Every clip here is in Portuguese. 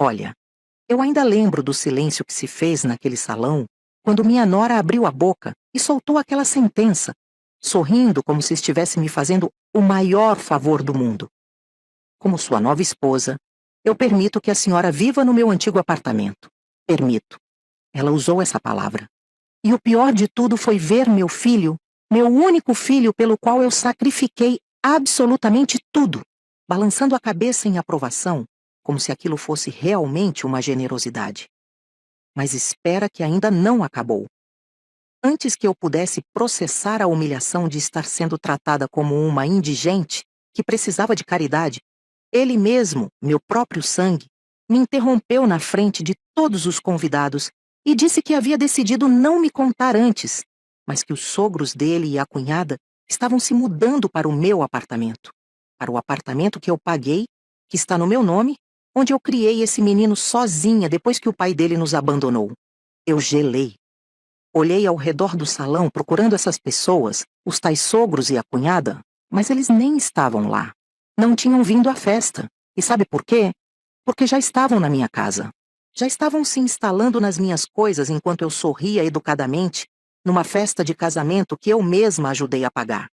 Olha, eu ainda lembro do silêncio que se fez naquele salão quando minha nora abriu a boca e soltou aquela sentença, sorrindo como se estivesse me fazendo o maior favor do mundo. Como sua nova esposa, eu permito que a senhora viva no meu antigo apartamento. Permito. Ela usou essa palavra. E o pior de tudo foi ver meu filho, meu único filho pelo qual eu sacrifiquei absolutamente tudo, balançando a cabeça em aprovação, como se aquilo fosse realmente uma generosidade. Mas espera que ainda não acabou. Antes que eu pudesse processar a humilhação de estar sendo tratada como uma indigente que precisava de caridade, ele mesmo, meu próprio sangue, me interrompeu na frente de todos os convidados e disse que havia decidido não me contar antes, mas que os sogros dele e a cunhada estavam se mudando para o meu apartamento, para o apartamento que eu paguei, que está no meu nome, onde eu criei esse menino sozinha depois que o pai dele nos abandonou. Eu gelei. Olhei ao redor do salão procurando essas pessoas, os tais sogros e a cunhada, mas eles nem estavam lá. Não tinham vindo à festa. E sabe por quê? Porque já estavam na minha casa. Já estavam se instalando nas minhas coisas enquanto eu sorria educadamente numa festa de casamento que eu mesma ajudei a pagar.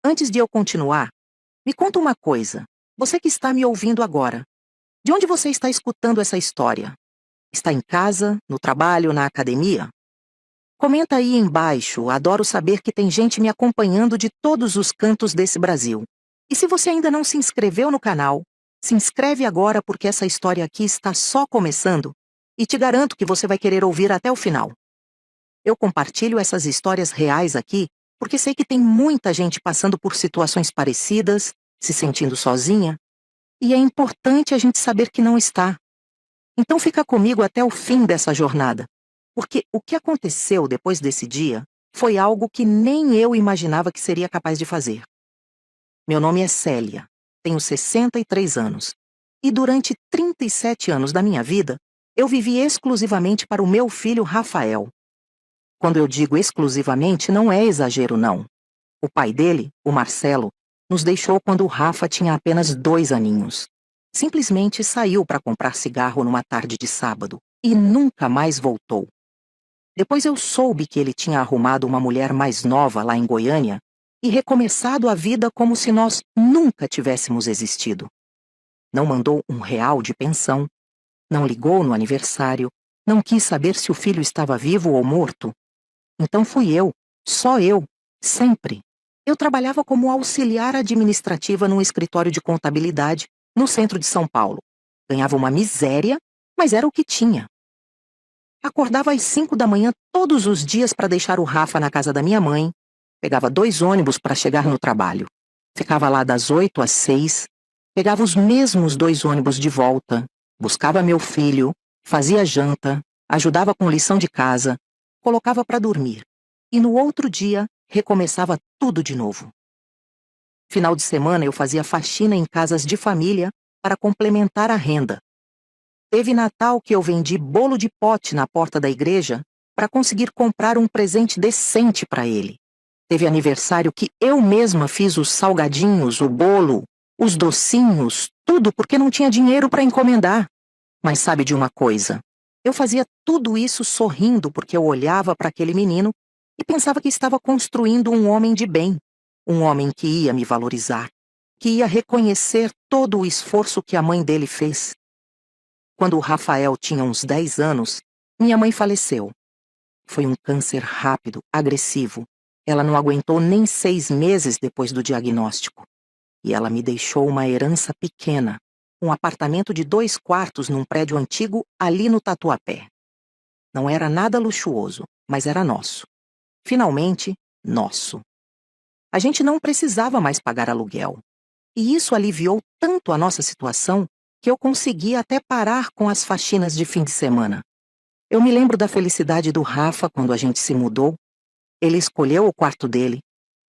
Antes de eu continuar, me conta uma coisa. Você que está me ouvindo agora, de onde você está escutando essa história? Está em casa, no trabalho, na academia? Comenta aí embaixo, adoro saber que tem gente me acompanhando de todos os cantos desse Brasil. E se você ainda não se inscreveu no canal, se inscreve agora porque essa história aqui está só começando e te garanto que você vai querer ouvir até o final. Eu compartilho essas histórias reais aqui porque sei que tem muita gente passando por situações parecidas, se sentindo sozinha, e é importante a gente saber que não está. Então fica comigo até o fim dessa jornada, porque o que aconteceu depois desse dia foi algo que nem eu imaginava que seria capaz de fazer. Meu nome é Célia, tenho 63 anos, e durante 37 anos da minha vida, eu vivi exclusivamente para o meu filho Rafael. Quando eu digo exclusivamente, não é exagero não. O pai dele, o Marcelo, nos deixou quando o Rafa tinha apenas 2 aninhos. Simplesmente saiu para comprar cigarro numa tarde de sábado e nunca mais voltou. Depois eu soube que ele tinha arrumado uma mulher mais nova lá em Goiânia e recomeçado a vida como se nós nunca tivéssemos existido. Não mandou R$ 1 de pensão, não ligou no aniversário, não quis saber se o filho estava vivo ou morto. Então fui eu, só eu, sempre. Eu trabalhava como auxiliar administrativa num escritório de contabilidade no centro de São Paulo. Ganhava uma miséria, mas era o que tinha. Acordava às 5 da manhã todos os dias para deixar o Rafa na casa da minha mãe, pegava 2 ônibus para chegar no trabalho. Ficava lá das 8 às 6, pegava os mesmos 2 ônibus de volta, buscava meu filho, fazia janta, ajudava com lição de casa, colocava para dormir. E no outro dia, recomeçava tudo de novo. Final de semana eu fazia faxina em casas de família para complementar a renda. Teve Natal que eu vendi bolo de pote na porta da igreja para conseguir comprar um presente decente para ele. Teve aniversário que eu mesma fiz os salgadinhos, o bolo, os docinhos, tudo porque não tinha dinheiro para encomendar. Mas sabe de uma coisa? Eu fazia tudo isso sorrindo porque eu olhava para aquele menino e pensava que estava construindo um homem de bem, um homem que ia me valorizar, que ia reconhecer todo o esforço que a mãe dele fez. Quando o Rafael tinha uns 10 anos, minha mãe faleceu. Foi um câncer rápido, agressivo. Ela não aguentou nem 6 meses depois do diagnóstico. E ela me deixou uma herança pequena, um apartamento de 2 quartos num prédio antigo ali no Tatuapé. Não era nada luxuoso, mas era nosso. Finalmente, nosso. A gente não precisava mais pagar aluguel. E isso aliviou tanto a nossa situação que eu consegui até parar com as faxinas de fim de semana. Eu me lembro da felicidade do Rafa quando a gente se mudou. Ele escolheu o quarto dele.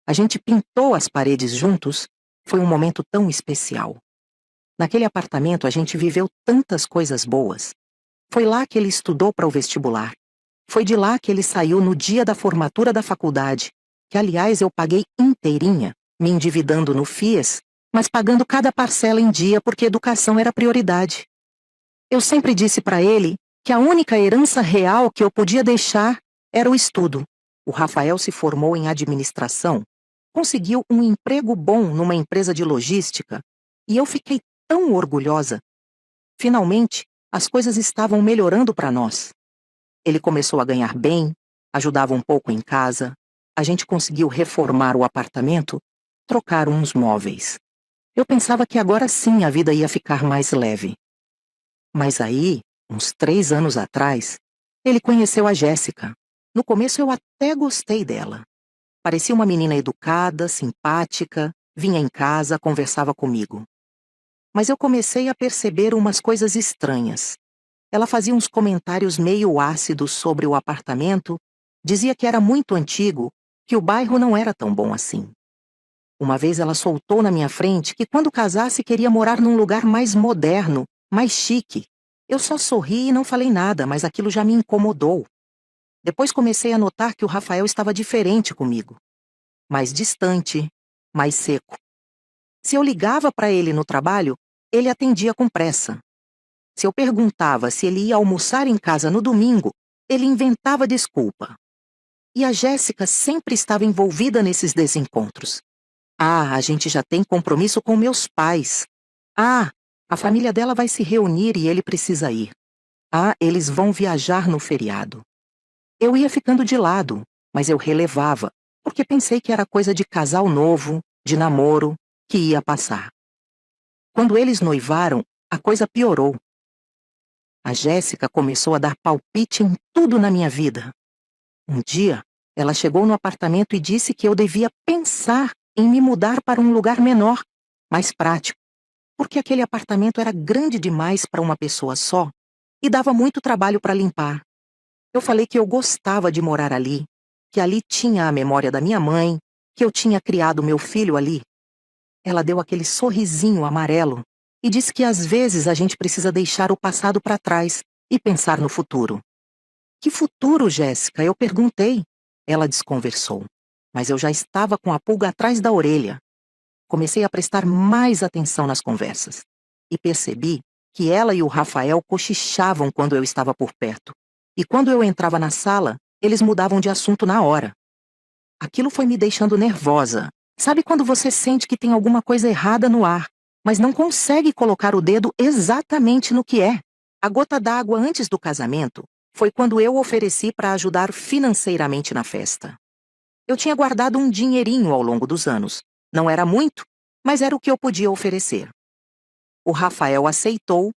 A gente pintou as paredes juntos. Foi um momento tão especial. Naquele apartamento a gente viveu tantas coisas boas. Foi lá que ele estudou para o vestibular. Foi de lá que ele saiu no dia da formatura da faculdade, que aliás eu paguei inteirinha, me endividando no FIES, mas pagando cada parcela em dia porque educação era prioridade. Eu sempre disse para ele que a única herança real que eu podia deixar era o estudo. O Rafael se formou em administração, conseguiu um emprego bom numa empresa de logística e eu fiquei tão orgulhosa. Finalmente, as coisas estavam melhorando para nós. Ele começou a ganhar bem, ajudava um pouco em casa, a gente conseguiu reformar o apartamento, trocar uns móveis. Eu pensava que agora sim a vida ia ficar mais leve. Mas aí, uns 3 anos atrás, ele conheceu a Jéssica. No começo eu até gostei dela. Parecia uma menina educada, simpática, vinha em casa, conversava comigo. Mas eu comecei a perceber umas coisas estranhas. Ela fazia uns comentários meio ácidos sobre o apartamento, dizia que era muito antigo, que o bairro não era tão bom assim. Uma vez ela soltou na minha frente que quando casasse queria morar num lugar mais moderno, mais chique. Eu só sorri e não falei nada, mas aquilo já me incomodou. Depois comecei a notar que o Rafael estava diferente comigo. Mais distante, mais seco. Se eu ligava para ele no trabalho, ele atendia com pressa. Se eu perguntava se ele ia almoçar em casa no domingo, ele inventava desculpa. E a Jéssica sempre estava envolvida nesses desencontros. Ah, a gente já tem compromisso com meus pais. Ah, a família dela vai se reunir e ele precisa ir. Ah, eles vão viajar no feriado. Eu ia ficando de lado, mas eu relevava, porque pensei que era coisa de casal novo, de namoro, que ia passar. Quando eles noivaram, a coisa piorou. A Jéssica começou a dar palpite em tudo na minha vida. Um dia, ela chegou no apartamento e disse que eu devia pensar em me mudar para um lugar menor, mais prático, porque aquele apartamento era grande demais para uma pessoa só e dava muito trabalho para limpar. Eu falei que eu gostava de morar ali, que ali tinha a memória da minha mãe, que eu tinha criado meu filho ali. Ela deu aquele sorrisinho amarelo e disse que às vezes a gente precisa deixar o passado para trás e pensar no futuro. Que futuro, Jéssica? Eu perguntei. Ela desconversou, mas eu já estava com a pulga atrás da orelha. Comecei a prestar mais atenção nas conversas e percebi que ela e o Rafael cochichavam quando eu estava por perto. E quando eu entrava na sala, eles mudavam de assunto na hora. Aquilo foi me deixando nervosa. Sabe quando você sente que tem alguma coisa errada no ar, mas não consegue colocar o dedo exatamente no que é? A gota d'água antes do casamento foi quando eu ofereci para ajudar financeiramente na festa. Eu tinha guardado um dinheirinho ao longo dos anos. Não era muito, mas era o que eu podia oferecer. O Rafael aceitou,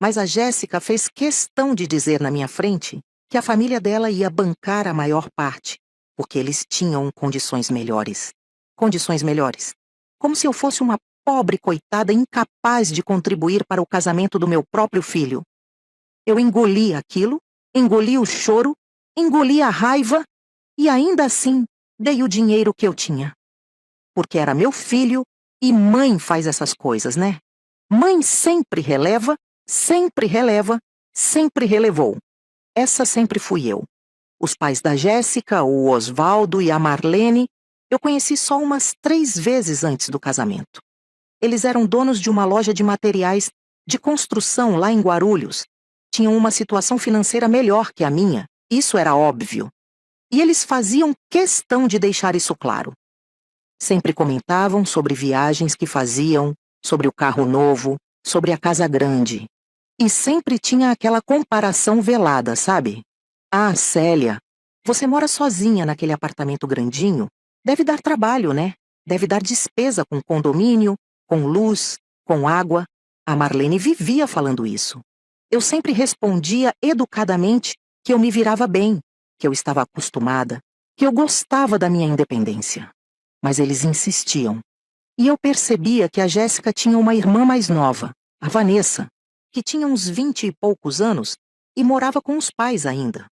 mas a Jéssica fez questão de dizer na minha frente que a família dela ia bancar a maior parte, porque eles tinham condições melhores. Condições melhores. Como se eu fosse uma pobre coitada incapaz de contribuir para o casamento do meu próprio filho. Eu engoli aquilo, engoli o choro, engoli a raiva e ainda assim dei o dinheiro que eu tinha. Porque era meu filho e mãe faz essas coisas, né? Mãe sempre releva, sempre relevou. Essa sempre fui eu. Os pais da Jéssica, o Osvaldo e a Marlene, eu conheci só umas 3 vezes antes do casamento. Eles eram donos de uma loja de materiais de construção lá em Guarulhos. Tinham uma situação financeira melhor que a minha, isso era óbvio. E eles faziam questão de deixar isso claro. Sempre comentavam sobre viagens que faziam, sobre o carro novo, sobre a casa grande. E sempre tinha aquela comparação velada, sabe? Ah, Célia, você mora sozinha naquele apartamento grandinho? Deve dar trabalho, né? Deve dar despesa com condomínio, com luz, com água. A Marlene vivia falando isso. Eu sempre respondia educadamente que eu me virava bem, que eu estava acostumada, que eu gostava da minha independência. Mas eles insistiam. E eu percebia que a Jéssica tinha uma irmã mais nova, a Vanessa, que tinha uns 20 e poucos anos e morava com os pais ainda.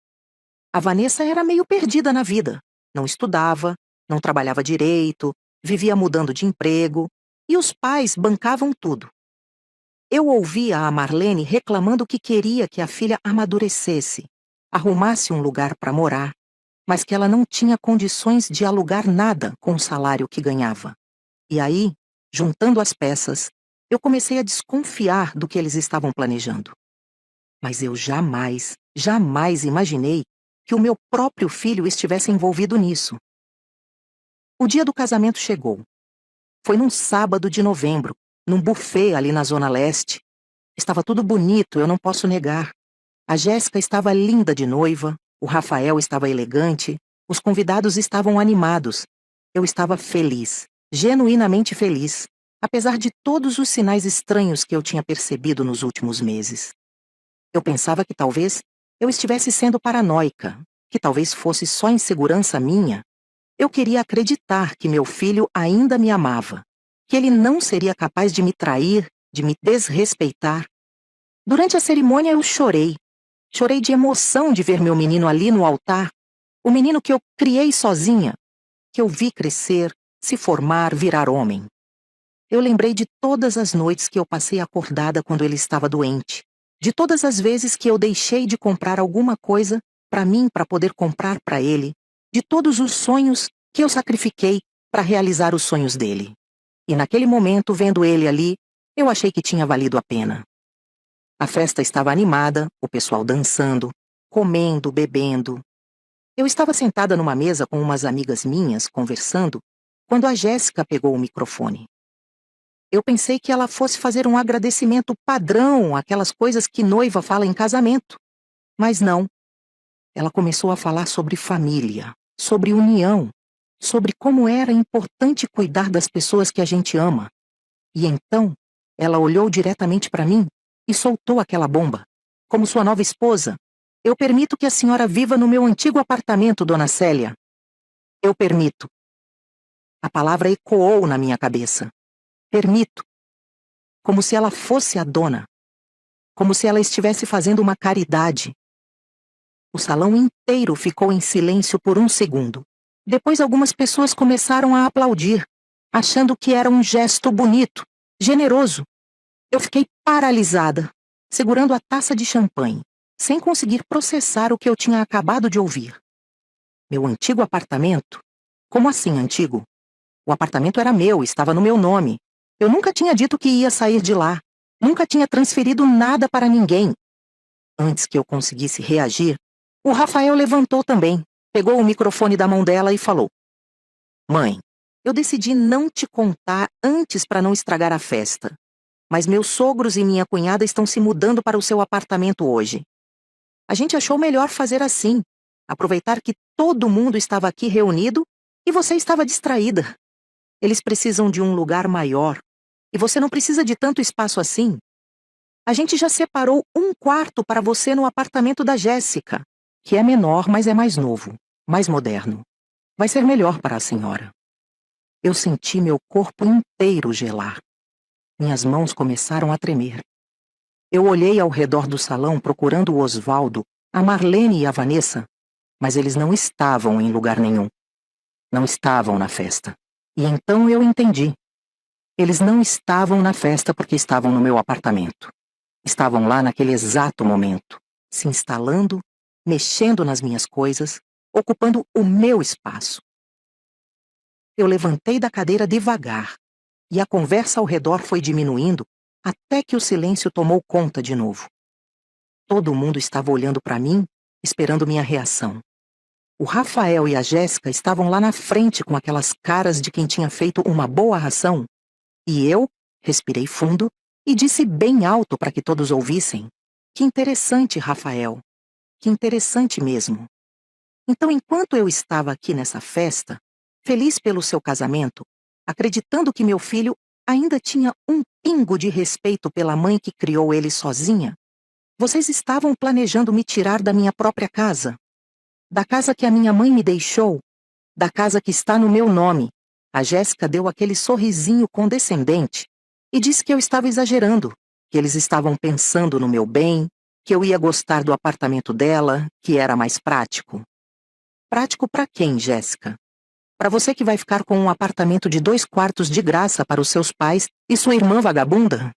A Vanessa era meio perdida na vida. Não estudava, não trabalhava direito, vivia mudando de emprego, e os pais bancavam tudo. Eu ouvia a Marlene reclamando que queria que a filha amadurecesse, arrumasse um lugar para morar, mas que ela não tinha condições de alugar nada com o salário que ganhava. E aí, juntando as peças, eu comecei a desconfiar do que eles estavam planejando. Mas eu jamais, jamais imaginei que o meu próprio filho estivesse envolvido nisso. O dia do casamento chegou. Foi num sábado de novembro, num buffet ali na Zona Leste. Estava tudo bonito, eu não posso negar. A Jéssica estava linda de noiva, o Rafael estava elegante, os convidados estavam animados. Eu estava feliz, genuinamente feliz, apesar de todos os sinais estranhos que eu tinha percebido nos últimos meses. Eu pensava que talvez eu estivesse sendo paranoica, que talvez fosse só insegurança minha. Eu queria acreditar que meu filho ainda me amava, que ele não seria capaz de me trair, de me desrespeitar. Durante a cerimônia eu chorei. Chorei de emoção de ver meu menino ali no altar, o menino que eu criei sozinha, que eu vi crescer, se formar, virar homem. Eu lembrei de todas as noites que eu passei acordada quando ele estava doente, de todas as vezes que eu deixei de comprar alguma coisa para mim para poder comprar para ele, de todos os sonhos que eu sacrifiquei para realizar os sonhos dele. E naquele momento, vendo ele ali, eu achei que tinha valido a pena. A festa estava animada, o pessoal dançando, comendo, bebendo. Eu estava sentada numa mesa com umas amigas minhas, conversando, quando a Jéssica pegou o microfone. Eu pensei que ela fosse fazer um agradecimento padrão, aquelas coisas que noiva fala em casamento. Mas não. Ela começou a falar sobre família, sobre união, sobre como era importante cuidar das pessoas que a gente ama. E então, ela olhou diretamente para mim e soltou aquela bomba. Como sua nova esposa, eu permito que a senhora viva no meu antigo apartamento, dona Célia. Eu permito. A palavra ecoou na minha cabeça. Permito. Como se ela fosse a dona. Como se ela estivesse fazendo uma caridade. O salão inteiro ficou em silêncio por um segundo. Depois algumas pessoas começaram a aplaudir, achando que era um gesto bonito, generoso. Eu fiquei paralisada, segurando a taça de champanhe, sem conseguir processar o que eu tinha acabado de ouvir. Meu antigo apartamento? Como assim antigo? O apartamento era meu, estava no meu nome. Eu nunca tinha dito que ia sair de lá. Nunca tinha transferido nada para ninguém. Antes que eu conseguisse reagir, o Rafael levantou também, pegou o microfone da mão dela e falou: Mãe, eu decidi não te contar antes para não estragar a festa. Mas meus sogros e minha cunhada estão se mudando para o seu apartamento hoje. A gente achou melhor fazer assim, aproveitar que todo mundo estava aqui reunido e você estava distraída. Eles precisam de um lugar maior e você não precisa de tanto espaço assim. A gente já separou um quarto para você no apartamento da Jéssica, que é menor, mas é mais novo, mais moderno. Vai ser melhor para a senhora. Eu senti meu corpo inteiro gelar. Minhas mãos começaram a tremer. Eu olhei ao redor do salão procurando o Osvaldo, a Marlene e a Vanessa, mas eles não estavam em lugar nenhum. Não estavam na festa. E então eu entendi. Eles não estavam na festa porque estavam no meu apartamento. Estavam lá naquele exato momento, se instalando, mexendo nas minhas coisas, ocupando o meu espaço. Eu levantei da cadeira devagar, e a conversa ao redor foi diminuindo até que o silêncio tomou conta de novo. Todo mundo estava olhando para mim, esperando minha reação. O Rafael e a Jéssica estavam lá na frente com aquelas caras de quem tinha feito uma boa ração, e eu respirei fundo e disse bem alto para que todos ouvissem: Que interessante, Rafael. Que interessante mesmo. Então, enquanto eu estava aqui nessa festa, feliz pelo seu casamento, acreditando que meu filho ainda tinha um pingo de respeito pela mãe que criou ele sozinha, vocês estavam planejando me tirar da minha própria casa, da casa que a minha mãe me deixou, da casa que está no meu nome. A Jéssica deu aquele sorrisinho condescendente e disse que eu estava exagerando, que eles estavam pensando no meu bem, que eu ia gostar do apartamento dela, que era mais prático. Prático para quem, Jéssica? Para você que vai ficar com um apartamento de 2 quartos de graça para os seus pais e sua irmã vagabunda?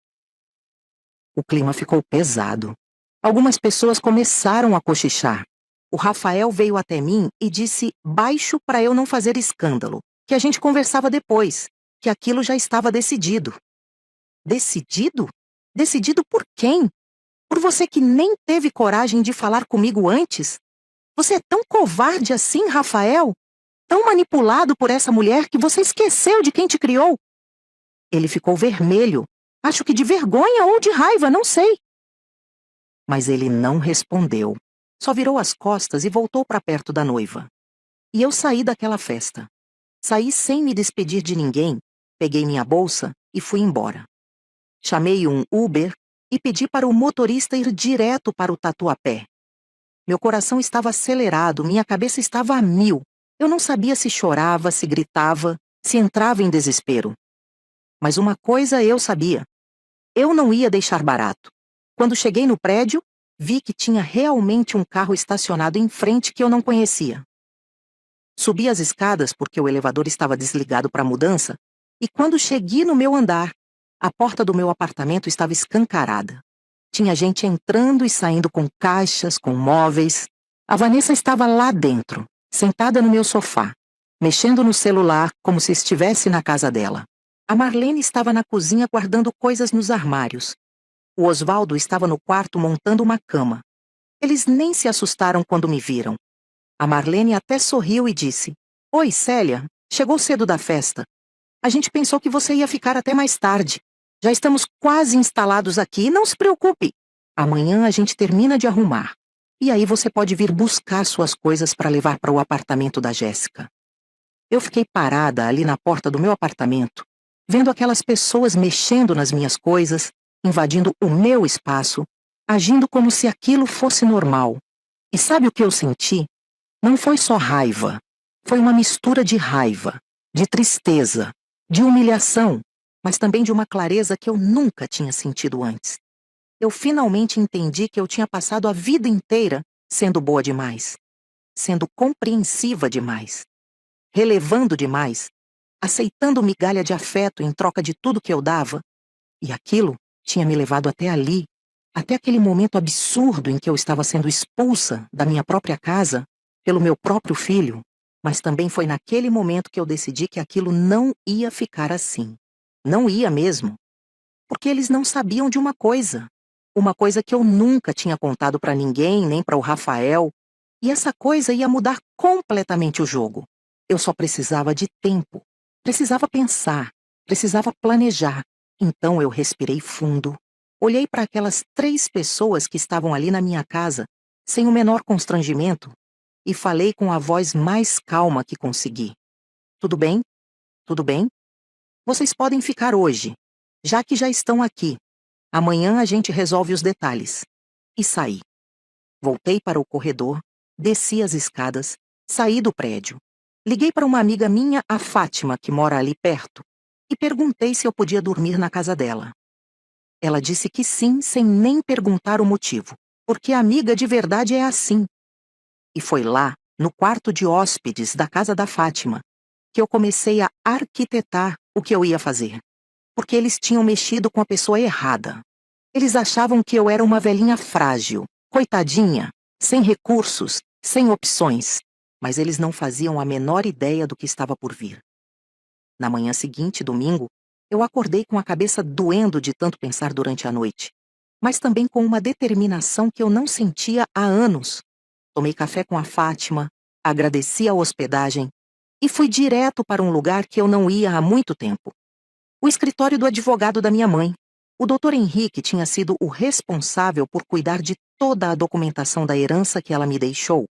O clima ficou pesado. Algumas pessoas começaram a cochichar. O Rafael veio até mim e disse baixo para eu não fazer escândalo, que a gente conversava depois, que aquilo já estava decidido. Decidido? Decidido por quem? Por você que nem teve coragem de falar comigo antes? Você é tão covarde assim, Rafael? Tão manipulado por essa mulher que você esqueceu de quem te criou? Ele ficou vermelho. Acho que de vergonha ou de raiva, não sei. Mas ele não respondeu. Só virou as costas e voltou para perto da noiva. E eu saí daquela festa. Saí sem me despedir de ninguém, peguei minha bolsa e fui embora. Chamei um Uber e pedi para o motorista ir direto para o Tatuapé. Meu coração estava acelerado, minha cabeça estava a mil. Eu não sabia se chorava, se gritava, se entrava em desespero. Mas uma coisa eu sabia. Eu não ia deixar barato. Quando cheguei no prédio, vi que tinha realmente um carro estacionado em frente que eu não conhecia. Subi as escadas porque o elevador estava desligado para mudança, e quando cheguei no meu andar, a porta do meu apartamento estava escancarada. Tinha gente entrando e saindo com caixas, com móveis. A Vanessa estava lá dentro, sentada no meu sofá, mexendo no celular como se estivesse na casa dela. A Marlene estava na cozinha guardando coisas nos armários. O Osvaldo estava no quarto montando uma cama. Eles nem se assustaram quando me viram. A Marlene até sorriu e disse: "Oi, Célia, chegou cedo da festa. A gente pensou que você ia ficar até mais tarde. Já estamos quase instalados aqui, não se preocupe. Amanhã a gente termina de arrumar. E aí você pode vir buscar suas coisas para levar para o apartamento da Jéssica." Eu fiquei parada ali na porta do meu apartamento, vendo aquelas pessoas mexendo nas minhas coisas, invadindo o meu espaço, agindo como se aquilo fosse normal. E sabe o que eu senti? Não foi só raiva. Foi uma mistura de raiva, de tristeza, de humilhação, mas também de uma clareza que eu nunca tinha sentido antes. Eu finalmente entendi que eu tinha passado a vida inteira sendo boa demais, sendo compreensiva demais, relevando demais, aceitando migalha de afeto em troca de tudo que eu dava, e aquilo tinha me levado até ali, até aquele momento absurdo em que eu estava sendo expulsa da minha própria casa pelo meu próprio filho, mas também foi naquele momento que eu decidi que aquilo não ia ficar assim. Não ia mesmo. Porque eles não sabiam de uma coisa que eu nunca tinha contado para ninguém, nem para o Rafael, e essa coisa ia mudar completamente o jogo. Eu só precisava de tempo, precisava pensar, precisava planejar. Então eu respirei fundo, olhei para aquelas 3 pessoas que estavam ali na minha casa, sem o menor constrangimento, e falei com a voz mais calma que consegui. "Tudo bem? Tudo bem? Vocês podem ficar hoje, já que já estão aqui. Amanhã a gente resolve os detalhes." E saí. Voltei para o corredor, desci as escadas, saí do prédio. Liguei para uma amiga minha, a Fátima, que mora ali perto, e perguntei se eu podia dormir na casa dela. Ela disse que sim, sem nem perguntar o motivo, porque a amiga de verdade é assim. E foi lá, no quarto de hóspedes da casa da Fátima, que eu comecei a arquitetar o que eu ia fazer. Porque eles tinham mexido com a pessoa errada. Eles achavam que eu era uma velhinha frágil, coitadinha, sem recursos, sem opções. Mas eles não faziam a menor ideia do que estava por vir. Na manhã seguinte, domingo, eu acordei com a cabeça doendo de tanto pensar durante a noite, mas também com uma determinação que eu não sentia há anos. Tomei café com a Fátima, agradeci a hospedagem e fui direto para um lugar que eu não ia há muito tempo. O escritório do advogado da minha mãe. O Dr. Henrique tinha sido o responsável por cuidar de toda a documentação da herança que ela me deixou.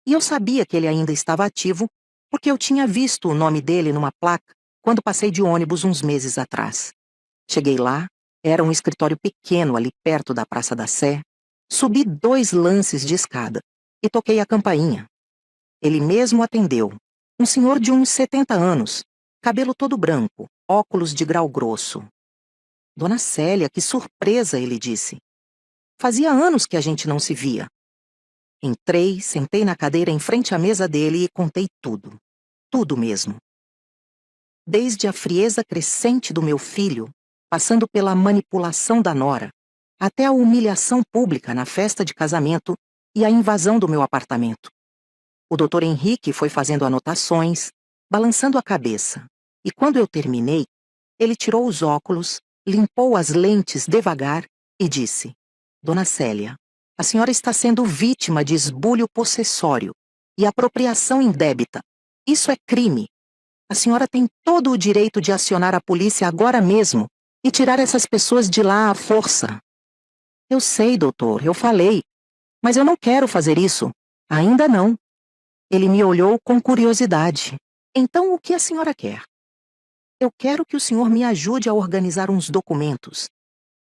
E eu sabia que ele ainda estava ativo, porque eu tinha visto o nome dele numa placa quando passei de ônibus uns meses atrás. Cheguei lá, era um escritório pequeno ali perto da Praça da Sé. Subi 2 lances de escada e toquei a campainha. Ele mesmo atendeu. Um senhor de uns 70 anos, cabelo todo branco, óculos de grau grosso. "Dona Célia, que surpresa", ele disse. "Fazia anos que a gente não se via." Entrei, sentei na cadeira em frente à mesa dele e contei tudo. Tudo mesmo. Desde a frieza crescente do meu filho, passando pela manipulação da nora, até a humilhação pública na festa de casamento e a invasão do meu apartamento. O Dr. Henrique foi fazendo anotações, balançando a cabeça, e quando eu terminei, ele tirou os óculos, limpou as lentes devagar e disse: Dona Célia, a senhora está sendo vítima de esbulho possessório e apropriação indébita. Isso é crime. A senhora tem todo o direito de acionar a polícia agora mesmo e tirar essas pessoas de lá à força. Eu sei, doutor, eu falei, mas eu não quero fazer isso. Ainda não. Ele me olhou com curiosidade. Então, o que a senhora quer? Eu quero que o senhor me ajude a organizar uns documentos.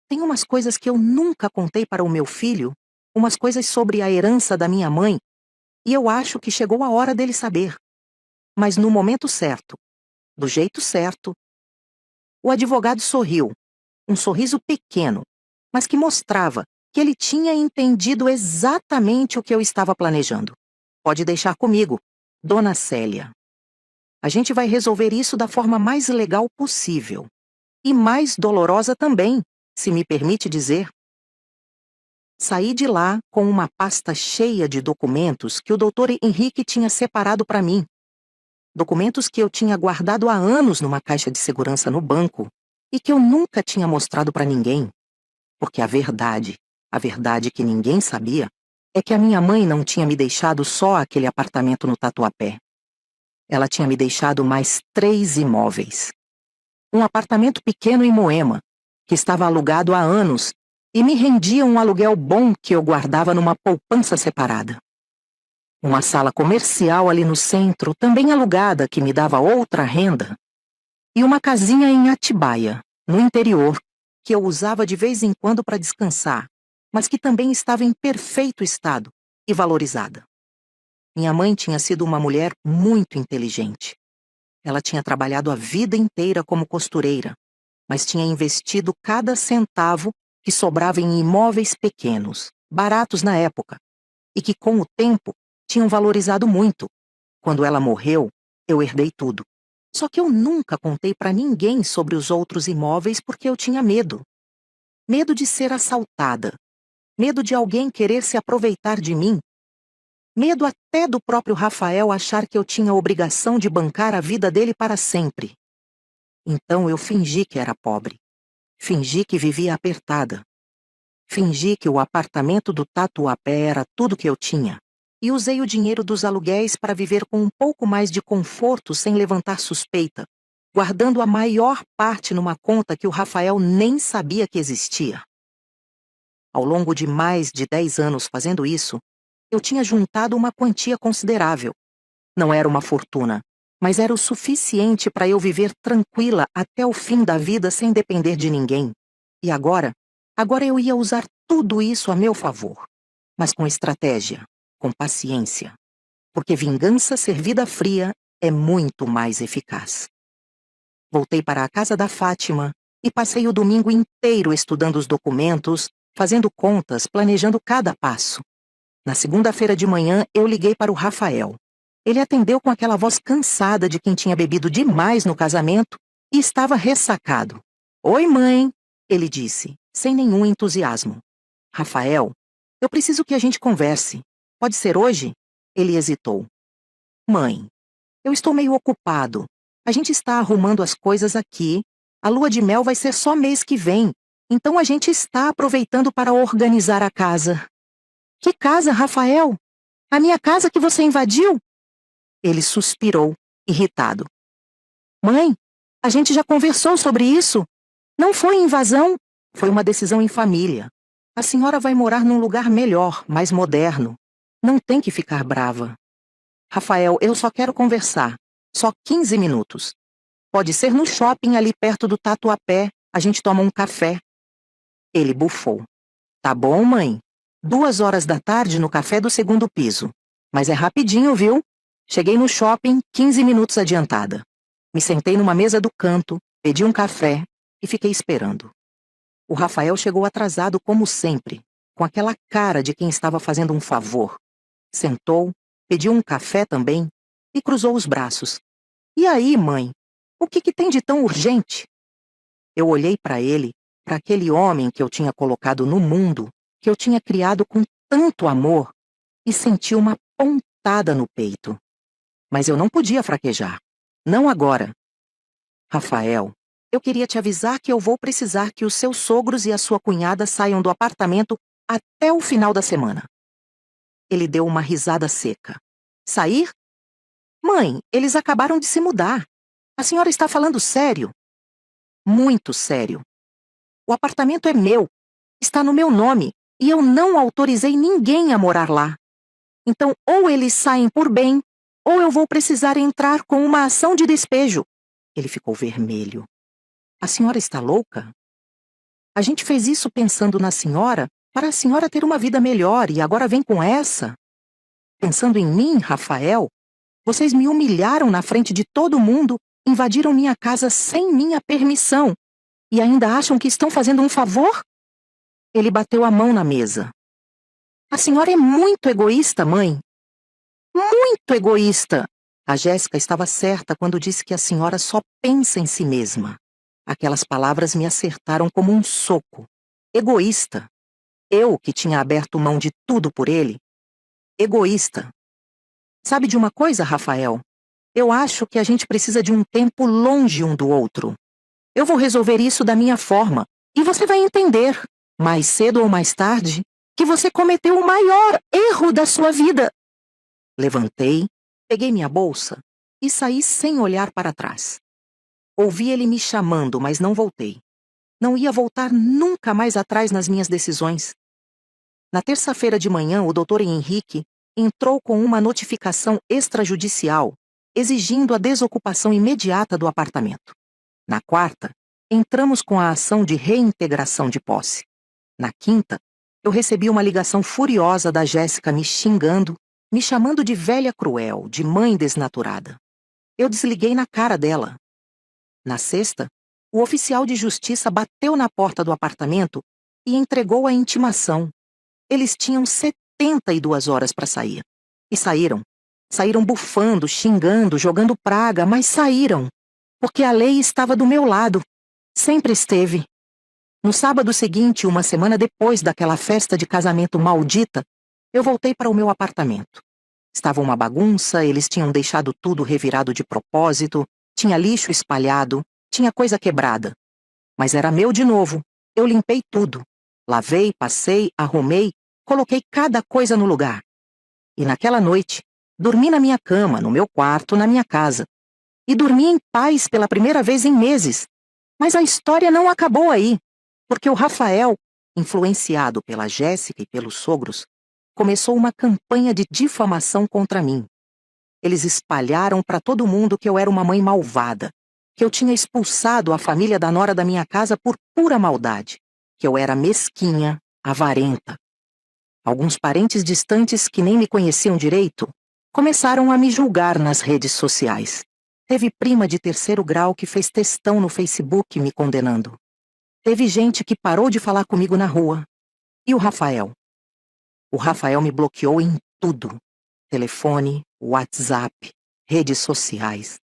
Tem umas coisas que eu nunca contei para o meu filho, umas coisas sobre a herança da minha mãe, e eu acho que chegou a hora dele saber. Mas no momento certo, do jeito certo. O advogado sorriu, um sorriso pequeno, mas que mostrava que ele tinha entendido exatamente o que eu estava planejando. Pode deixar comigo, Dona Célia. A gente vai resolver isso da forma mais legal possível. E mais dolorosa também, se me permite dizer. Saí de lá com uma pasta cheia de documentos que o Dr. Henrique tinha separado para mim. Documentos que eu tinha guardado há anos numa caixa de segurança no banco e que eu nunca tinha mostrado para ninguém. Porque a verdade que ninguém sabia, é que a minha mãe não tinha me deixado só aquele apartamento no Tatuapé. Ela tinha me deixado mais 3 imóveis. Um apartamento pequeno em Moema, que estava alugado há anos e me rendia um aluguel bom que eu guardava numa poupança separada. Uma sala comercial ali no centro, também alugada, que me dava outra renda. E uma casinha em Atibaia, no interior, que eu usava de vez em quando para descansar, mas que também estava em perfeito estado e valorizada. Minha mãe tinha sido uma mulher muito inteligente. Ela tinha trabalhado a vida inteira como costureira, mas tinha investido cada centavo que sobrava em imóveis pequenos, baratos na época, e que com o tempo tinham valorizado muito. Quando ela morreu, eu herdei tudo. Só que eu nunca contei para ninguém sobre os outros imóveis porque eu tinha medo. Medo de ser assaltada. Medo de alguém querer se aproveitar de mim. Medo até do próprio Rafael achar que eu tinha a obrigação de bancar a vida dele para sempre. Então eu fingi que era pobre. Fingi que vivia apertada. Fingi que o apartamento do Tatuapé era tudo que eu tinha. E usei o dinheiro dos aluguéis para viver com um pouco mais de conforto sem levantar suspeita, guardando a maior parte numa conta que o Rafael nem sabia que existia. Ao longo de mais de 10 anos fazendo isso, eu tinha juntado uma quantia considerável. Não era uma fortuna, mas era o suficiente para eu viver tranquila até o fim da vida sem depender de ninguém. E agora eu ia usar tudo isso a meu favor, mas com estratégia, com paciência, porque vingança servida fria é muito mais eficaz. Voltei para a casa da Fátima e passei o domingo inteiro estudando os documentos, fazendo contas, planejando cada passo. Na segunda-feira de manhã, eu liguei para o Rafael. Ele atendeu com aquela voz cansada de quem tinha bebido demais no casamento e estava ressacado. "Oi, mãe", ele disse, sem nenhum entusiasmo. "Rafael, eu preciso que a gente converse. Pode ser hoje?" Ele hesitou. "Mãe, eu estou meio ocupado. A gente está arrumando as coisas aqui. A lua de mel vai ser só mês que vem. Então a gente está aproveitando para organizar a casa." "Que casa, Rafael? A minha casa que você invadiu?" Ele suspirou, irritado. "Mãe, a gente já conversou sobre isso. Não foi invasão, foi uma decisão em família. A senhora vai morar num lugar melhor, mais moderno. Não tem que ficar brava." "Rafael, eu só quero conversar. Só 15 minutos. Pode ser no shopping ali perto do Tatuapé. A gente toma um café." Ele bufou. "Tá bom, mãe. 2 horas da tarde no café do segundo piso. Mas é rapidinho, viu? Cheguei no shopping 15 minutos adiantada. Me sentei numa mesa do canto, pedi um café e fiquei esperando. O Rafael chegou atrasado como sempre, com aquela cara de quem estava fazendo um favor. Sentou, pediu um café também e cruzou os braços. "E aí, mãe? O que tem de tão urgente?" Eu olhei para ele, para aquele homem que eu tinha colocado no mundo, que eu tinha criado com tanto amor, e senti uma pontada no peito. Mas eu não podia fraquejar. Não agora. "Rafael, eu queria te avisar que eu vou precisar que os seus sogros e a sua cunhada saiam do apartamento até o final da semana. Ele deu uma risada seca. Sair? Mãe, eles acabaram de se mudar. A senhora está falando sério? Muito sério. O apartamento é meu. Está no meu nome. E eu não autorizei ninguém a morar lá. Então, ou eles saem por bem, ou eu vou precisar entrar com uma ação de despejo. Ele ficou vermelho. A senhora está louca? A gente fez isso pensando na senhora, para a senhora ter uma vida melhor, e agora vem com essa? Pensando em mim, Rafael, vocês me humilharam na frente de todo mundo, invadiram minha casa sem minha permissão, e ainda acham que estão fazendo um favor? Ele bateu a mão na mesa. A senhora é muito egoísta, mãe. Muito egoísta. A Jéssica estava certa quando disse que a senhora só pensa em si mesma. Aquelas palavras me acertaram como um soco. Egoísta. Eu, que tinha aberto mão de tudo por ele. Egoísta. Sabe de uma coisa, Rafael? Eu acho que a gente precisa de um tempo longe um do outro. Eu vou resolver isso da minha forma, e você vai entender, mais cedo ou mais tarde, que você cometeu o maior erro da sua vida. Levantei, peguei minha bolsa e saí sem olhar para trás. Ouvi ele me chamando, mas não voltei. Não ia voltar nunca mais atrás nas minhas decisões. Na terça-feira de manhã, o Dr. Henrique entrou com uma notificação extrajudicial, exigindo a desocupação imediata do apartamento. Na quarta, entramos com a ação de reintegração de posse. Na quinta, eu recebi uma ligação furiosa da Jéssica me xingando, me chamando de velha cruel, de mãe desnaturada. Eu desliguei na cara dela. Na sexta, o oficial de justiça bateu na porta do apartamento e entregou a intimação. Eles tinham 72 horas para sair. E saíram. Saíram bufando, xingando, jogando praga, mas saíram. Porque a lei estava do meu lado. Sempre esteve. No sábado seguinte, uma semana depois daquela festa de casamento maldita, eu voltei para o meu apartamento. Estava uma bagunça, eles tinham deixado tudo revirado de propósito, tinha lixo espalhado, tinha coisa quebrada. Mas era meu de novo. Eu limpei tudo. Lavei, passei, arrumei, coloquei cada coisa no lugar. E naquela noite, dormi na minha cama, no meu quarto, na minha casa. E dormi em paz pela primeira vez em meses. Mas a história não acabou aí, porque o Rafael, influenciado pela Jéssica e pelos sogros, começou uma campanha de difamação contra mim. Eles espalharam para todo mundo que eu era uma mãe malvada, que eu tinha expulsado a família da nora da minha casa por pura maldade, que eu era mesquinha, avarenta. Alguns parentes distantes que nem me conheciam direito começaram a me julgar nas redes sociais. Teve prima de terceiro grau que fez textão no Facebook me condenando. Teve gente que parou de falar comigo na rua. E o Rafael? O Rafael me bloqueou em tudo. Telefone, WhatsApp, redes sociais.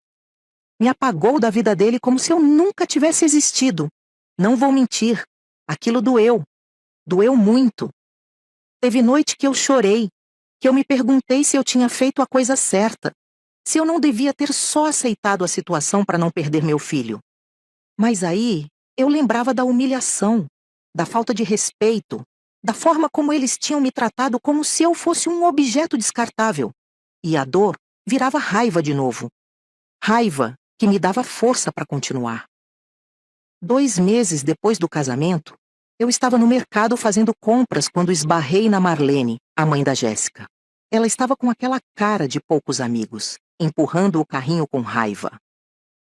Me apagou da vida dele como se eu nunca tivesse existido. Não vou mentir. Aquilo doeu. Doeu muito. Teve noite que eu chorei, que eu me perguntei se eu tinha feito a coisa certa, se eu não devia ter só aceitado a situação para não perder meu filho. Mas aí eu lembrava da humilhação, da falta de respeito, da forma como eles tinham me tratado como se eu fosse um objeto descartável. E a dor virava raiva de novo. Raiva que me dava força para continuar. 2 meses depois do casamento, eu estava no mercado fazendo compras quando esbarrei na Marlene, a mãe da Jéssica. Ela estava com aquela cara de poucos amigos, empurrando o carrinho com raiva.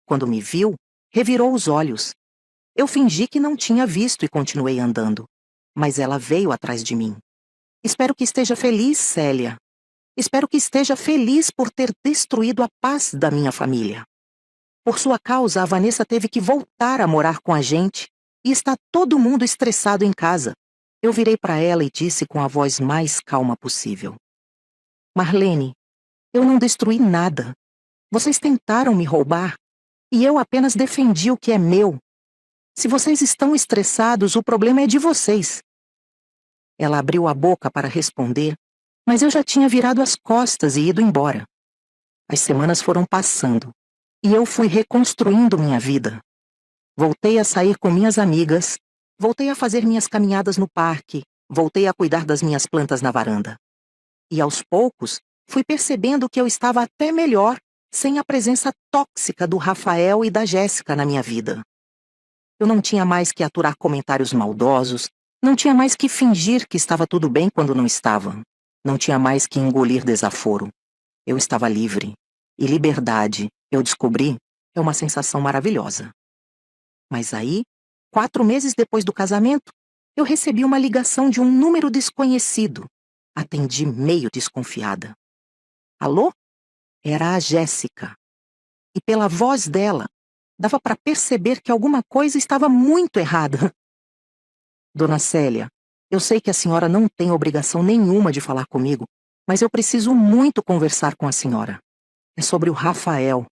Quando me viu, revirou os olhos. Eu fingi que não tinha visto e continuei andando. Mas ela veio atrás de mim. Espero que esteja feliz, Célia. Espero que esteja feliz por ter destruído a paz da minha família. Por sua causa, a Vanessa teve que voltar a morar com a gente e está todo mundo estressado em casa. Eu virei para ela e disse com a voz mais calma possível: Marlene, eu não destruí nada. Vocês tentaram me roubar e eu apenas defendi o que é meu. Se vocês estão estressados, o problema é de vocês. Ela abriu a boca para responder, mas eu já tinha virado as costas e ido embora. As semanas foram passando e eu fui reconstruindo minha vida. Voltei a sair com minhas amigas, voltei a fazer minhas caminhadas no parque, Voltei a cuidar das minhas plantas na varanda. E aos poucos, fui percebendo que eu estava até melhor sem a presença tóxica do Rafael e da Jéssica na minha vida. Eu não tinha mais que aturar comentários maldosos, não tinha mais que fingir que estava tudo bem quando não estava. Não tinha mais que engolir desaforo. Eu estava livre. E liberdade, eu descobri, é uma sensação maravilhosa. Mas aí, 4 meses depois do casamento, eu recebi uma ligação de um número desconhecido. Atendi meio desconfiada. Alô? Era a Jéssica. E pela voz dela, dava para perceber que alguma coisa estava muito errada. Dona Célia, eu sei que a senhora não tem obrigação nenhuma de falar comigo, mas eu preciso muito conversar com a senhora. É sobre o Rafael.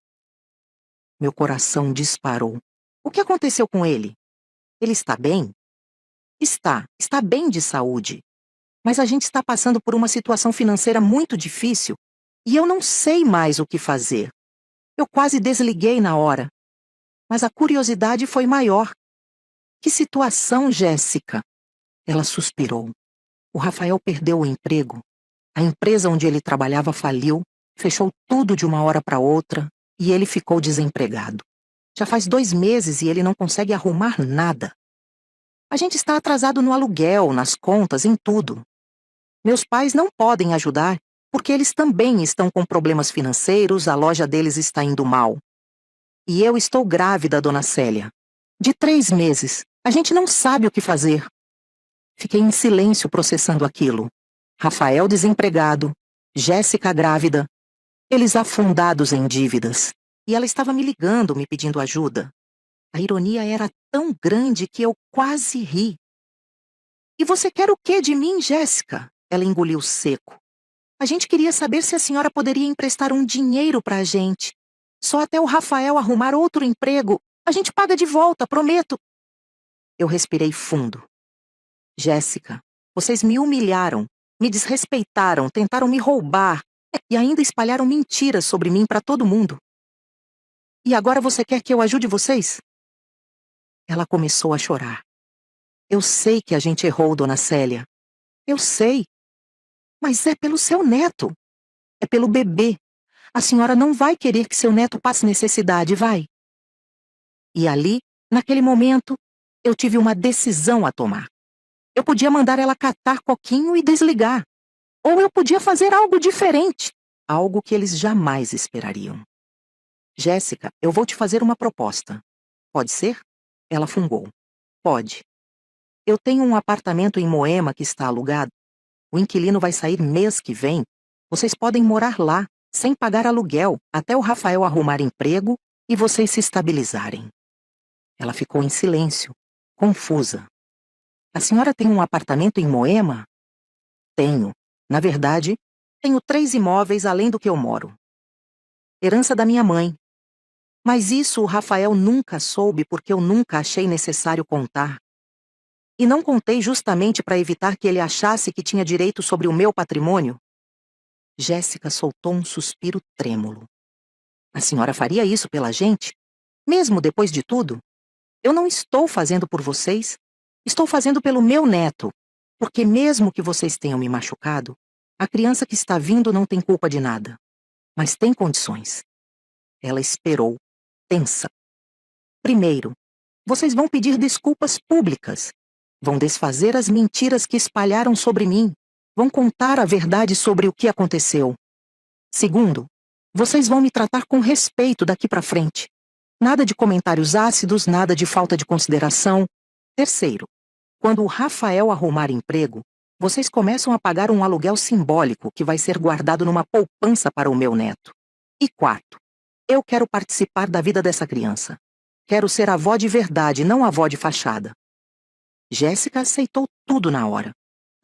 Meu coração disparou. O que aconteceu com ele? Ele está bem? Está bem de saúde. Mas a gente está passando por uma situação financeira muito difícil e eu não sei mais o que fazer. Eu quase desliguei na hora. Mas a curiosidade foi maior. Que situação, Jéssica? Ela suspirou. O Rafael perdeu o emprego. A empresa onde ele trabalhava faliu, fechou tudo de uma hora para outra e ele ficou desempregado. Já faz 2 meses e ele não consegue arrumar nada. A gente está atrasado no aluguel, nas contas, em tudo. Meus pais não podem ajudar porque eles também estão com problemas financeiros, a loja deles está indo mal. E eu estou grávida, Dona Célia. De 3 meses. A gente não sabe o que fazer. Fiquei em silêncio processando aquilo. Rafael desempregado, Jéssica grávida, eles afundados em dívidas. E ela estava me ligando, me pedindo ajuda. A ironia era tão grande que eu quase ri. E você quer o quê de mim, Jéssica? Ela engoliu seco. A gente queria saber se a senhora poderia emprestar um dinheiro para a gente. Só até o Rafael arrumar outro emprego, a gente paga de volta, prometo. Eu respirei fundo. Jéssica, vocês me humilharam, me desrespeitaram, tentaram me roubar e ainda espalharam mentiras sobre mim para todo mundo. E agora você quer que eu ajude vocês? Ela começou a chorar. Eu sei que a gente errou, Dona Célia. Eu sei. Mas é pelo seu neto. É pelo bebê. A senhora não vai querer que seu neto passe necessidade, vai? E ali, naquele momento, eu tive uma decisão a tomar. Eu podia mandar ela catar coquinho e desligar. Ou eu podia fazer algo diferente. Algo que eles jamais esperariam. Jéssica, eu vou te fazer uma proposta. Pode ser? Ela fungou. Pode. Eu tenho um apartamento em Moema que está alugado. O inquilino vai sair mês que vem. Vocês podem morar lá, sem pagar aluguel, até o Rafael arrumar emprego e vocês se estabilizarem. Ela ficou em silêncio, confusa. A senhora tem um apartamento em Moema? Tenho. Na verdade, tenho 3 imóveis além do que eu moro. Herança da minha mãe. Mas isso o Rafael nunca soube porque eu nunca achei necessário contar. E não contei justamente para evitar que ele achasse que tinha direito sobre o meu patrimônio. Jéssica soltou um suspiro trêmulo. A senhora faria isso pela gente? Mesmo depois de tudo? Eu não estou fazendo por vocês. Estou fazendo pelo meu neto. Porque mesmo que vocês tenham me machucado, a criança que está vindo não tem culpa de nada. Mas tem condições. Ela esperou, tensa. Primeiro, vocês vão pedir desculpas públicas. Vão desfazer as mentiras que espalharam sobre mim. Vão contar a verdade sobre o que aconteceu. Segundo, vocês vão me tratar com respeito daqui para frente. Nada de comentários ácidos, nada de falta de consideração. Terceiro, quando o Rafael arrumar emprego, vocês começam a pagar um aluguel simbólico que vai ser guardado numa poupança para o meu neto. E quarto, eu quero participar da vida dessa criança. Quero ser avó de verdade, não avó de fachada. Jéssica aceitou tudo na hora.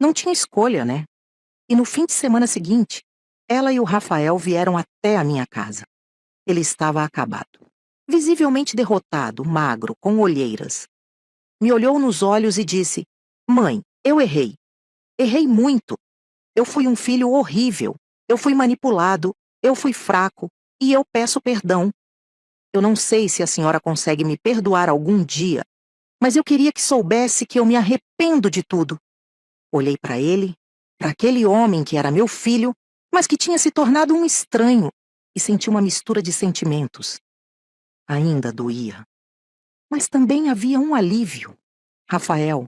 Não tinha escolha, né? E no fim de semana seguinte, ela e o Rafael vieram até a minha casa. Ele estava acabado. Visivelmente derrotado, magro, com olheiras. Me olhou nos olhos e disse: Mãe, eu errei. Errei muito. Eu fui um filho horrível. Eu fui manipulado. Eu fui fraco. E eu peço perdão. Eu não sei se a senhora consegue me perdoar algum dia, mas eu queria que soubesse que eu me arrependo de tudo. Olhei para ele, para aquele homem que era meu filho, mas que tinha se tornado um estranho, e senti uma mistura de sentimentos. Ainda doía. Mas também havia um alívio. Rafael,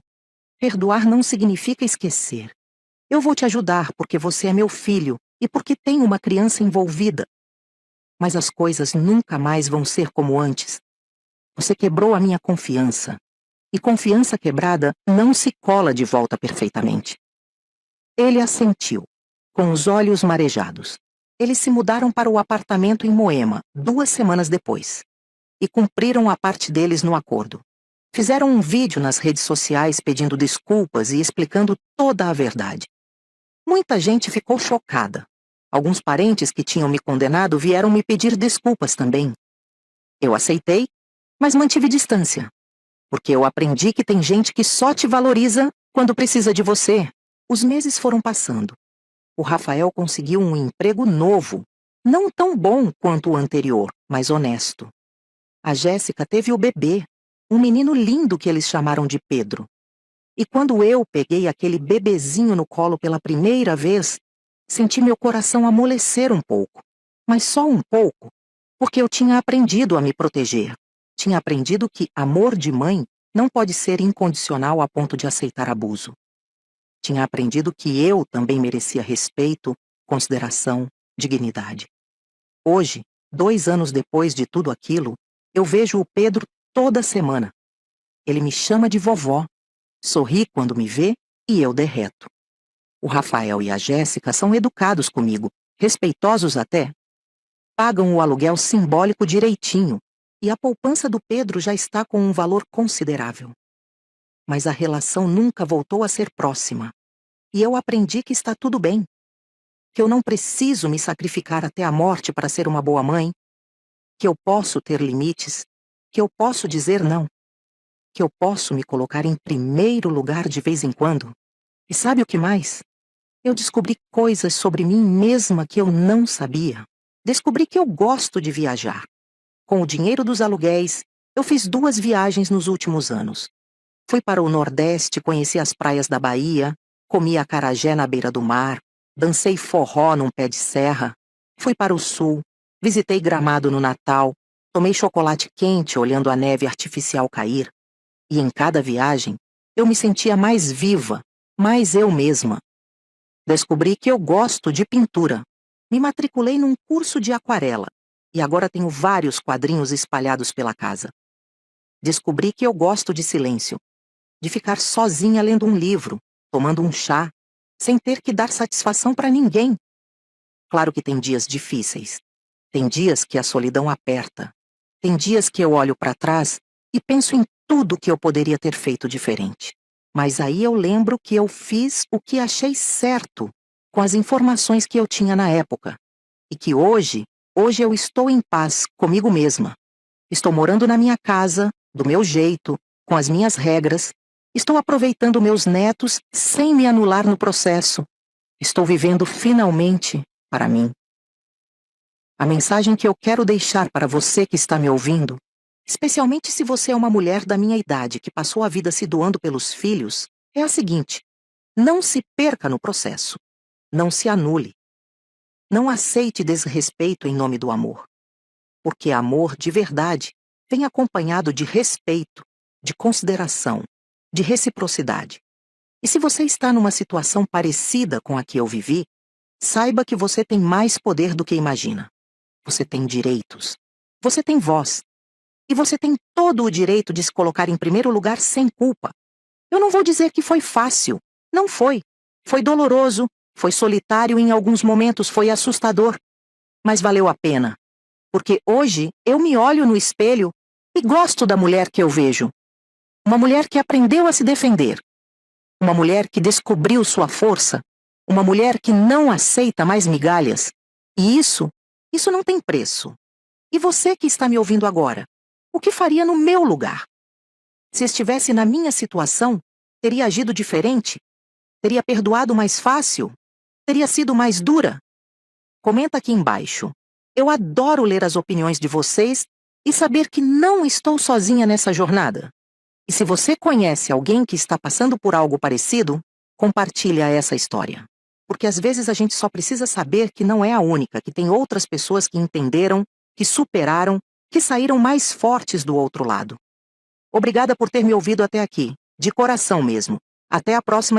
perdoar não significa esquecer. Eu vou te ajudar porque você é meu filho e porque tem uma criança envolvida. Mas as coisas nunca mais vão ser como antes. Você quebrou a minha confiança. E confiança quebrada não se cola de volta perfeitamente. Ele assentiu, com os olhos marejados. Eles se mudaram para o apartamento em Moema, 2 semanas depois. E cumpriram a parte deles no acordo. Fizeram um vídeo nas redes sociais pedindo desculpas e explicando toda a verdade. Muita gente ficou chocada. Alguns parentes que tinham me condenado vieram me pedir desculpas também. Eu aceitei, mas mantive distância. Porque eu aprendi que tem gente que só te valoriza quando precisa de você. Os meses foram passando. O Rafael conseguiu um emprego novo. Não tão bom quanto o anterior, mas honesto. A Jéssica teve o bebê, um menino lindo que eles chamaram de Pedro. E quando eu peguei aquele bebezinho no colo pela primeira vez, senti meu coração amolecer um pouco. Mas só um pouco, porque eu tinha aprendido a me proteger. Tinha aprendido que amor de mãe não pode ser incondicional a ponto de aceitar abuso. Tinha aprendido que eu também merecia respeito, consideração, dignidade. Hoje, 2 anos depois de tudo aquilo, eu vejo o Pedro toda semana. Ele me chama de vovó, sorri quando me vê e eu derreto. O Rafael e a Jéssica são educados comigo, respeitosos até. Pagam o aluguel simbólico direitinho e a poupança do Pedro já está com um valor considerável. Mas a relação nunca voltou a ser próxima. E eu aprendi que está tudo bem. Que eu não preciso me sacrificar até a morte para ser uma boa mãe. Que eu posso ter limites. Que eu posso dizer não. Que eu posso me colocar em primeiro lugar de vez em quando. E sabe o que mais? Eu descobri coisas sobre mim mesma que eu não sabia. Descobri que eu gosto de viajar. Com o dinheiro dos aluguéis, eu fiz 2 viagens nos últimos anos. Fui para o Nordeste, conheci as praias da Bahia, comi acarajé na beira do mar, dancei forró num pé de serra. Fui para o Sul, visitei Gramado no Natal, tomei chocolate quente olhando a neve artificial cair. E em cada viagem, eu me sentia mais viva, mais eu mesma. Descobri que eu gosto de pintura. Me matriculei num curso de aquarela e agora tenho vários quadrinhos espalhados pela casa. Descobri que eu gosto de silêncio, de ficar sozinha lendo um livro, tomando um chá, sem ter que dar satisfação para ninguém. Claro que tem dias difíceis. Tem dias que a solidão aperta. Tem dias que eu olho para trás e penso em tudo que eu poderia ter feito diferente. Mas aí eu lembro que eu fiz o que achei certo, com as informações que eu tinha na época. E que hoje eu estou em paz comigo mesma. Estou morando na minha casa, do meu jeito, com as minhas regras. Estou aproveitando meus netos sem me anular no processo. Estou vivendo finalmente para mim. A mensagem que eu quero deixar para você que está me ouvindo, especialmente se você é uma mulher da minha idade que passou a vida se doando pelos filhos, é a seguinte: não se perca no processo. Não se anule. Não aceite desrespeito em nome do amor. Porque amor de verdade vem acompanhado de respeito, de consideração, de reciprocidade. E se você está numa situação parecida com a que eu vivi, saiba que você tem mais poder do que imagina. Você tem direitos. Você tem voz. E você tem todo o direito de se colocar em primeiro lugar sem culpa. Eu não vou dizer que foi fácil. Não foi. Foi doloroso, foi solitário e em alguns momentos foi assustador. Mas valeu a pena. Porque hoje eu me olho no espelho e gosto da mulher que eu vejo. Uma mulher que aprendeu a se defender. Uma mulher que descobriu sua força. Uma mulher que não aceita mais migalhas. E isso não tem preço. E você que está me ouvindo agora, o que faria no meu lugar? Se estivesse na minha situação, teria agido diferente? Teria perdoado mais fácil? Teria sido mais dura? Comenta aqui embaixo. Eu adoro ler as opiniões de vocês e saber que não estou sozinha nessa jornada. E se você conhece alguém que está passando por algo parecido, compartilha essa história. Porque às vezes a gente só precisa saber que não é a única, que tem outras pessoas que entenderam, que superaram, que saíram mais fortes do outro lado. Obrigada por ter me ouvido até aqui, de coração mesmo. Até a próxima